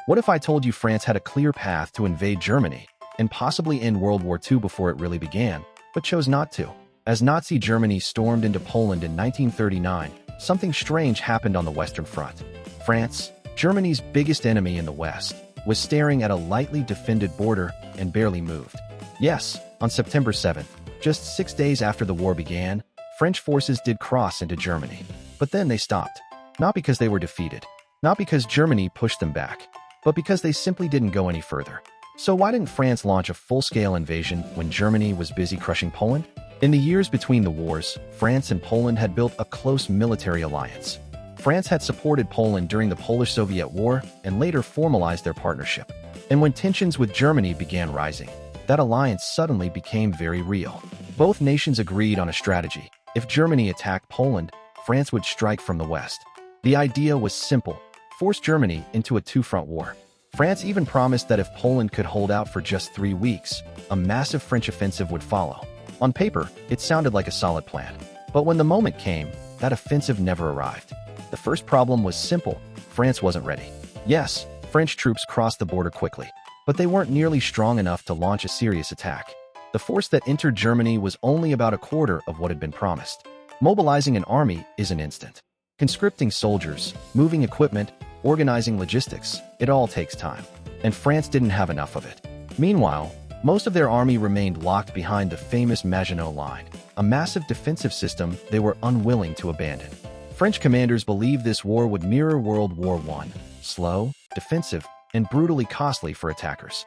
What if I told you France had a clear path to invade Germany and possibly end World War II before it really began, but chose not to? As Nazi Germany stormed into Poland in 1939, something strange happened on the Western Front. France, Germany's biggest enemy in the West, was staring at a lightly defended border and barely moved. Yes, on September 7th, just 6 days after the war began, French forces did cross into Germany. But then they stopped. Not because they were defeated, not because Germany pushed them back, but because they simply didn't go any further. So why didn't France launch a full-scale invasion when Germany was busy crushing Poland? In the years between the wars, France and Poland had built a close military alliance. France had supported Poland during the Polish-Soviet War and later formalized their partnership. And when tensions with Germany began rising, that alliance suddenly became very real. Both nations agreed on a strategy. If Germany attacked Poland, France would strike from the west. The idea was simple: force Germany into a two-front war. France even promised that if Poland could hold out for just 3 weeks, a massive French offensive would follow. On paper, it sounded like a solid plan. But when the moment came, that offensive never arrived. The first problem was simple: France wasn't ready. Yes, French troops crossed the border quickly, but they weren't nearly strong enough to launch a serious attack. The force that entered Germany was only about a quarter of what had been promised. Mobilizing an army isn't instant. Conscripting soldiers, moving equipment, organizing logistics, it all takes time. And France didn't have enough of it. Meanwhile, most of their army remained locked behind the famous Maginot Line, a massive defensive system they were unwilling to abandon. French commanders believed this war would mirror World War I: slow, defensive, and brutally costly for attackers.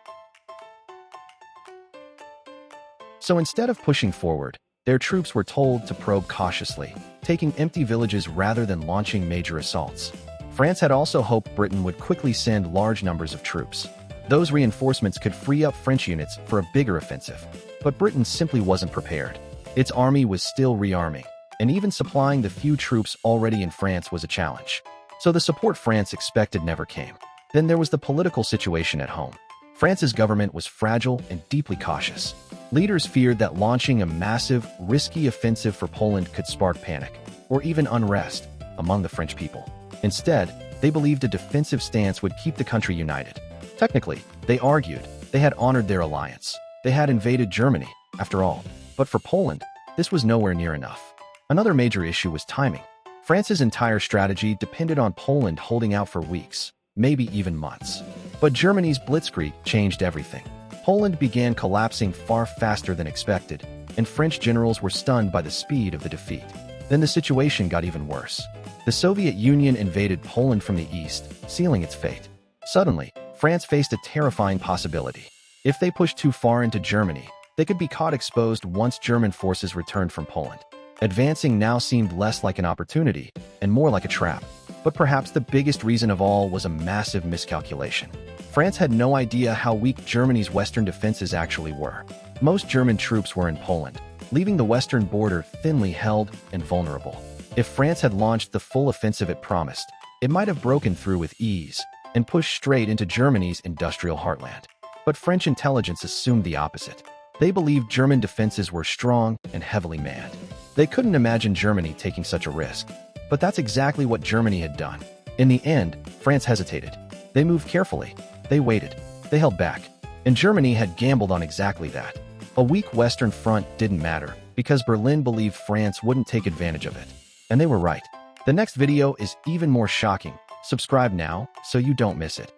So instead of pushing forward, their troops were told to probe cautiously, taking empty villages rather than launching major assaults. France had also hoped Britain would quickly send large numbers of troops. Those reinforcements could free up French units for a bigger offensive. But Britain simply wasn't prepared. Its army was still rearming, and even supplying the few troops already in France was a challenge. So the support France expected never came. Then there was the political situation at home. France's government was fragile and deeply cautious. Leaders feared that launching a massive, risky offensive for Poland could spark panic, or even unrest, among the French people. Instead, they believed a defensive stance would keep the country united. Technically, they argued, they had honored their alliance. They had invaded Germany, after all. But for Poland, this was nowhere near enough. Another major issue was timing. France's entire strategy depended on Poland holding out for weeks, maybe even months. But Germany's blitzkrieg changed everything. Poland began collapsing far faster than expected, and French generals were stunned by the speed of the defeat. Then the situation got even worse. The Soviet Union invaded Poland from the east, sealing its fate. Suddenly, France faced a terrifying possibility. If they pushed too far into Germany, they could be caught exposed once German forces returned from Poland. Advancing now seemed less like an opportunity and more like a trap. But perhaps the biggest reason of all was a massive miscalculation. France had no idea how weak Germany's western defenses actually were. Most German troops were in Poland, leaving the western border thinly held and vulnerable. If France had launched the full offensive it promised, it might have broken through with ease and pushed straight into Germany's industrial heartland. But French intelligence assumed the opposite. They believed German defenses were strong and heavily manned. They couldn't imagine Germany taking such a risk. But that's exactly what Germany had done. In the end, France hesitated. They moved carefully. They waited. They held back. And Germany had gambled on exactly that. A weak Western front didn't matter, because Berlin believed France wouldn't take advantage of it. And they were right. The next video is even more shocking. Subscribe now, so you don't miss it.